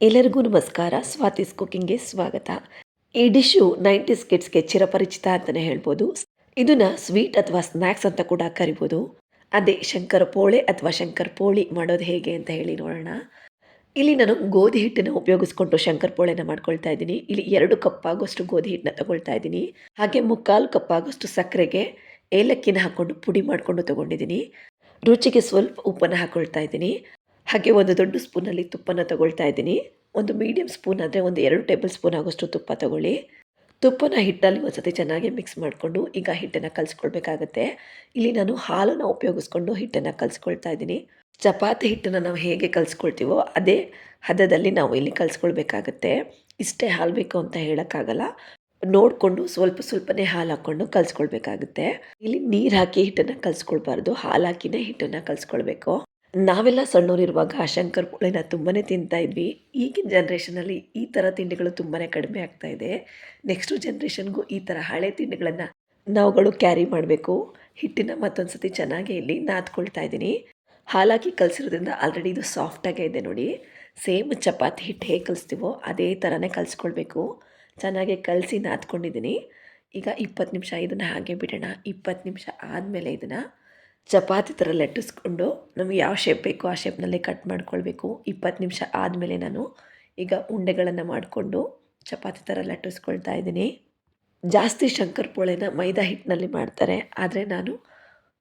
ಎಲ್ಲರಿಗೂ ನಮಸ್ಕಾರ. ಸ್ವಾತಿಸ್ ಕುಕಿಂಗ್ಗೆ ಸ್ವಾಗತ. ಈ ಡಿಶ್ಶು 90s ಕಿಡ್ಸ್ಗೆ ಚಿರಪರಿಚಿತ ಅಂತಲೇ ಹೇಳ್ಬೋದು. ಇದನ್ನ ಸ್ವೀಟ್ ಅಥವಾ ಸ್ನ್ಯಾಕ್ಸ್ ಅಂತ ಕೂಡ ಕರಿಬೋದು. ಅದೇ ಶಂಕರಪೋಳೆ ಅಥವಾ ಶಂಕರಪೋಳಿ ಮಾಡೋದು ಹೇಗೆ ಅಂತ ಹೇಳಿ ನೋಡೋಣ. ಇಲ್ಲಿ ನಾನು ಗೋಧಿ ಹಿಟ್ಟನ್ನು ಉಪಯೋಗಿಸ್ಕೊಂಡು ಶಂಕರಪೋಳೆನ ಮಾಡ್ಕೊಳ್ತಾ ಇದ್ದೀನಿ. ಇಲ್ಲಿ 2 ಕಪ್ ಆಗೋಷ್ಟು ಗೋಧಿ ಹಿಟ್ಟನ್ನ ತಗೊಳ್ತಾ ಇದ್ದೀನಿ. ಹಾಗೆ 3/4 ಕಪ್ ಆಗೋಷ್ಟು ಸಕ್ಕರೆಗೆ ಏಲಕ್ಕಿನ ಹಾಕ್ಕೊಂಡು ಪುಡಿ ಮಾಡಿಕೊಂಡು ತಗೊಂಡಿದ್ದೀನಿ. ರುಚಿಗೆ ಸ್ವಲ್ಪ ಉಪ್ಪನ್ನು ಹಾಕ್ಕೊಳ್ತಾ ಇದ್ದೀನಿ. ಹಾಗೆ ಒಂದು ದೊಡ್ಡ ಸ್ಪೂನಲ್ಲಿ ತುಪ್ಪನ ತಗೊಳ್ತಾ ಇದ್ದೀನಿ. ಒಂದು ಮೀಡಿಯಮ್ ಸ್ಪೂನ್ ಅಂದರೆ ಒಂದು 2 ಟೇಬಲ್ ಸ್ಪೂನ್ ಆಗೋಷ್ಟು ತುಪ್ಪ ತಗೊಳ್ಳಿ. ತುಪ್ಪನ ಹಿಟ್ಟಲ್ಲಿ ಒಂದು ಸತಿ ಚೆನ್ನಾಗಿ ಮಿಕ್ಸ್ ಮಾಡಿಕೊಂಡು ಈಗ ಹಿಟ್ಟನ್ನು ಕಲಿಸ್ಕೊಳ್ಬೇಕಾಗತ್ತೆ. ಇಲ್ಲಿ ನಾನು ಹಾಲನ್ನು ಉಪಯೋಗಿಸ್ಕೊಂಡು ಹಿಟ್ಟನ್ನು ಕಲಿಸ್ಕೊಳ್ತಾ ಇದ್ದೀನಿ. ಚಪಾತಿ ಹಿಟ್ಟನ್ನು ನಾವು ಹೇಗೆ ಕಲಿಸ್ಕೊಳ್ತೀವೋ ಅದೇ ಹದದಲ್ಲಿ ನಾವು ಇಲ್ಲಿ ಕಲಿಸ್ಕೊಳ್ಬೇಕಾಗತ್ತೆ. ಇಷ್ಟೇ ಹಾಲು ಬೇಕು ಅಂತ ಹೇಳೋಕ್ಕಾಗಲ್ಲ. ನೋಡಿಕೊಂಡು ಸ್ವಲ್ಪ ಸ್ವಲ್ಪನೇ ಹಾಲು ಹಾಕ್ಕೊಂಡು ಕಲಿಸ್ಕೊಳ್ಬೇಕಾಗುತ್ತೆ. ಇಲ್ಲಿ ನೀರು ಹಾಕಿ ಹಿಟ್ಟನ್ನು ಕಲಿಸ್ಕೊಳ್ಬಾರ್ದು, ಹಾಲು ಹಾಕಿನೇ ಹಿಟ್ಟನ್ನು ಕಲಿಸ್ಕೊಳ್ಬೇಕು. ನಾವೆಲ್ಲ ಸಣ್ಣವರಿರುವಾಗ ಶಂಕರಪೋಳೆನ ತುಂಬಾ ತಿಂತಾ ಇದ್ವಿ. ಈಗಿನ ಜನ್ರೇಷನಲ್ಲಿ ಈ ಥರ ತಿಂಡಿಗಳು ತುಂಬಾ ಕಡಿಮೆ ಆಗ್ತಾ ಇದೆ. ನೆಕ್ಸ್ಟು ಜನ್ರೇಷನ್ಗೂ ಈ ಥರ ಹಳೆ ತಿಂಡಿಗಳನ್ನು ನಾವುಗಳು ಕ್ಯಾರಿ ಮಾಡಬೇಕು. ಹಿಟ್ಟನ್ನು ಮತ್ತೊಂದು ಸತಿ ಚೆನ್ನಾಗಿ ಇಲ್ಲಿ ನಾದ್ಕೊಳ್ತಾ ಇದ್ದೀನಿ. ಹಾಲಾಕಿ ಕಲಿಸಿರೋದ್ರಿಂದ ಆಲ್ರೆಡಿ ಇದು ಸಾಫ್ಟಾಗೇ ಇದೆ ನೋಡಿ. ಸೇಮ್ ಚಪಾತಿ ಹಿಟ್ಟು ಹೇಗೆ ಕಲಿಸ್ತೀವೋ ಅದೇ ಥರನೇ ಕಲಿಸ್ಕೊಳ್ಬೇಕು. ಚೆನ್ನಾಗಿ ಕಲಸಿ ನಾದ್ಕೊಂಡಿದ್ದೀನಿ. ಈಗ 20 ನಿಮಿಷ ಇದನ್ನು ಹಾಗೆ ಬಿಡೋಣ. 20 ನಿಮಿಷ ಆದಮೇಲೆ ಇದನ್ನು ಚಪಾತಿ ಥರ ಲಟ್ಟಿಸ್ಕೊಂಡು ನಮಗೆ ಯಾವ ಶೇಪ್ ಬೇಕೋ ಆ ಶೇಪ್ನಲ್ಲಿ ಕಟ್ ಮಾಡ್ಕೊಳ್ಬೇಕು. 20 ನಿಮಿಷ ಆದಮೇಲೆ ನಾನು ಈಗ ಉಂಡೆಗಳನ್ನು ಮಾಡಿಕೊಂಡು ಚಪಾತಿ ಥರ ಲಟ್ಟಿಸ್ಕೊಳ್ತಾ ಇದ್ದೀನಿ. ಜಾಸ್ತಿ ಶಂಕರಪೋಳೆನ ಮೈದಾ ಹಿಟ್ಟಿನಲ್ಲಿ ಮಾಡ್ತಾರೆ, ಆದರೆ ನಾನು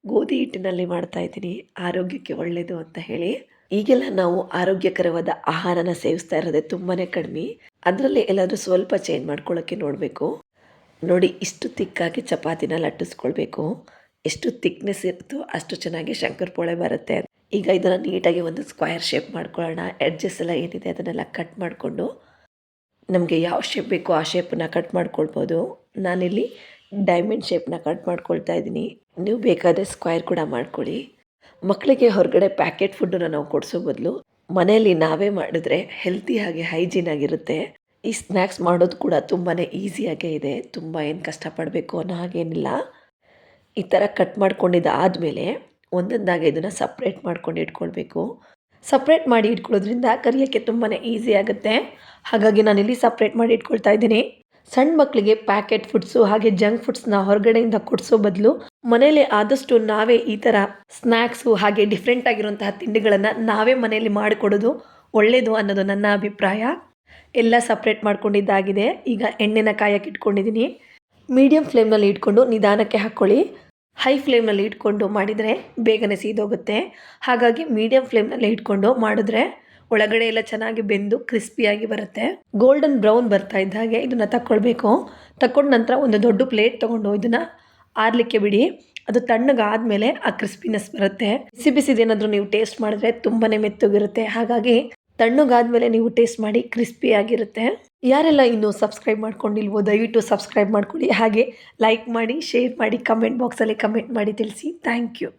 ಗೋಧಿ ಹಿಟ್ಟಿನಲ್ಲಿ ಮಾಡ್ತಾಯಿದ್ದೀನಿ, ಆರೋಗ್ಯಕ್ಕೆ ಒಳ್ಳೆಯದು ಅಂತ ಹೇಳಿ. ಈಗೆಲ್ಲ ನಾವು ಆರೋಗ್ಯಕರವಾದ ಆಹಾರನ ಸೇವಿಸ್ತಾ ಇರೋದೇ ತುಂಬಾ ಕಡಿಮೆ. ಅದರಲ್ಲಿ ಎಲ್ಲಾದರೂ ಸ್ವಲ್ಪ ಚೇಂಜ್ ಮಾಡ್ಕೊಳ್ಳೋಕ್ಕೆ ನೋಡಬೇಕು. ನೋಡಿ, ಇಷ್ಟು ತಿಕ್ಕಾಗಿ ಚಪಾತಿನ ಲಟ್ಟಿಸ್ಕೊಳ್ಬೇಕು. ಎಷ್ಟು ತಿಕ್ನೆಸ್ ಇರುತ್ತೋ ಅಷ್ಟು ಚೆನ್ನಾಗಿ ಶಂಕರಪೋಳೆ ಬರುತ್ತೆ. ಈಗ ಇದನ್ನು ನೀಟಾಗಿ ಒಂದು ಸ್ಕ್ವೇರ್ ಶೇಪ್ ಮಾಡ್ಕೊಳ್ಳೋಣ. ಎಡ್ಜಸ್ ಎಲ್ಲ ಏನಿದೆ ಅದನ್ನೆಲ್ಲ ಕಟ್ ಮಾಡಿಕೊಂಡು ನಮಗೆ ಯಾವ ಶೇಪ್ ಬೇಕೋ ಆ ಶೇಪನ್ನು ಕಟ್ ಮಾಡ್ಕೊಳ್ಬೋದು. ನಾನಿಲ್ಲಿ ಡೈಮಂಡ್ ಶೇಪ್ನ ಕಟ್ ಮಾಡ್ಕೊಳ್ತಾ ಇದ್ದೀನಿ. ನೀವು ಬೇಕಾದರೆ ಸ್ಕ್ವೇರ್ ಕೂಡ ಮಾಡ್ಕೊಳ್ಳಿ. ಮಕ್ಕಳಿಗೆ ಹೊರಗಡೆ ಪ್ಯಾಕೆಟ್ ಫುಡ್ಡನ್ನು ನಾವು ಕೊಡಿಸೋ ಬದಲು ಮನೆಯಲ್ಲಿ ನಾವೇ ಮಾಡಿದ್ರೆ ಹೆಲ್ತಿಯಾಗಿ ಹೈಜೀನ್ ಆಗಿರುತ್ತೆ. ಈ ಸ್ನ್ಯಾಕ್ಸ್ ಮಾಡೋದು ಕೂಡ ತುಂಬಾ ಈಸಿಯಾಗೇ ಇದೆ. ತುಂಬ ಏನು ಕಷ್ಟಪಡಬೇಕು ಅನ್ನೋ ಹಾಗೇನಿಲ್ಲ. ಈ ಥರ ಕಟ್ ಮಾಡ್ಕೊಂಡಿದ್ದು ಆದಮೇಲೆ ಒಂದೊಂದಾಗಿ ಇದನ್ನು ಸಪ್ರೇಟ್ ಮಾಡ್ಕೊಂಡು ಇಟ್ಕೊಳ್ಬೇಕು. ಸಪ್ರೇಟ್ ಮಾಡಿ ಇಟ್ಕೊಳ್ಳೋದ್ರಿಂದ ಕರಿಯೋಕ್ಕೆ ತುಂಬಾ ಈಸಿ ಆಗುತ್ತೆ. ಹಾಗಾಗಿ ನಾನಿಲ್ಲಿ ಸಪ್ರೇಟ್ ಮಾಡಿ ಇಟ್ಕೊಳ್ತಾ ಇದ್ದೀನಿ. ಸಣ್ಣ ಮಕ್ಕಳಿಗೆ ಪ್ಯಾಕೆಟ್ ಫುಡ್ಸು ಹಾಗೆ ಜಂಕ್ ಫುಡ್ಸ್ನ ಹೊರಗಡೆಯಿಂದ ಕೊಡಿಸೋ ಬದಲು ಮನೇಲಿ ಆದಷ್ಟು ನಾವೇ ಈ ಥರ ಸ್ನ್ಯಾಕ್ಸು ಹಾಗೆ ಡಿಫ್ರೆಂಟ್ ಆಗಿರುವಂತಹ ತಿಂಡಿಗಳನ್ನು ನಾವೇ ಮನೆಯಲ್ಲಿ ಮಾಡಿಕೊಡೋದು ಒಳ್ಳೆಯದು ಅನ್ನೋದು ನನ್ನ ಅಭಿಪ್ರಾಯ. ಎಲ್ಲ ಸಪ್ರೇಟ್ ಮಾಡ್ಕೊಂಡಿದ್ದಾಗಿದೆ. ಈಗ ಎಣ್ಣೆನ ಕಾಯಕ್ಕೆ ಇಟ್ಕೊಂಡಿದ್ದೀನಿ. ಮೀಡಿಯಮ್ ಫ್ಲೇಮ್ನಲ್ಲಿ ಇಟ್ಕೊಂಡು ನಿಧಾನಕ್ಕೆ ಹಾಕ್ಕೊಳ್ಳಿ. ಹೈ ಫ್ಲೇಮ್ನಲ್ಲಿ ಇಟ್ಕೊಂಡು ಮಾಡಿದರೆ ಬೇಗನೆ ಸೀದೋಗುತ್ತೆ. ಹಾಗಾಗಿ ಮೀಡಿಯಮ್ ಫ್ಲೇಮ್ನಲ್ಲಿ ಇಟ್ಕೊಂಡು ಮಾಡಿದ್ರೆ ಒಳಗಡೆ ಎಲ್ಲ ಚೆನ್ನಾಗಿ ಬೆಂದು ಕ್ರಿಸ್ಪಿಯಾಗಿ ಬರುತ್ತೆ. ಗೋಲ್ಡನ್ ಬ್ರೌನ್ ಬರ್ತಾ ಇದ್ದ ಹಾಗೆ ಇದನ್ನು ತಕ್ಕೊಳ್ಬೇಕು. ತಕ್ಕೊಂಡ ನಂತರ ಒಂದು ದೊಡ್ಡ ಪ್ಲೇಟ್ ತೊಗೊಂಡು ಇದನ್ನು ಆರಲಿಕ್ಕೆ ಬಿಡಿ. ಅದು ತಣ್ಣಗಾದಮೇಲೆ ಆ ಕ್ರಿಸ್ಪಿನೆಸ್ ಬರುತ್ತೆ. ಬಿಸಿ ಬಿಸಿದೇನಾದರೂ ನೀವು ಟೇಸ್ಟ್ ಮಾಡಿದ್ರೆ ತುಂಬಾ ಮೆತ್ತಗಿರುತ್ತೆ. ಹಾಗಾಗಿ ತಣ್ಣಗಾದಮೇಲೆ ನೀವು ಟೇಸ್ಟ್ ಮಾಡಿ ಕ್ರಿಸ್ಪಿಯಾಗಿರುತ್ತೆ. ಯಾರೆಲ್ಲ ಇನ್ನೂ ಸಬ್ಸ್ಕ್ರೈಬ್ ಮಾಡ್ಕೊಂಡಿಲ್ವೋ ದಯವಿಟ್ಟು ಸಬ್ಸ್ಕ್ರೈಬ್ ಮಾಡ್ಕೊಳ್ಳಿ. ಹಾಗೆ ಲೈಕ್ ಮಾಡಿ, ಶೇರ್ ಮಾಡಿ, ಕಮೆಂಟ್ ಬಾಕ್ಸಲ್ಲಿ ಕಮೆಂಟ್ ಮಾಡಿ ತಿಳಿಸಿ. Thank you.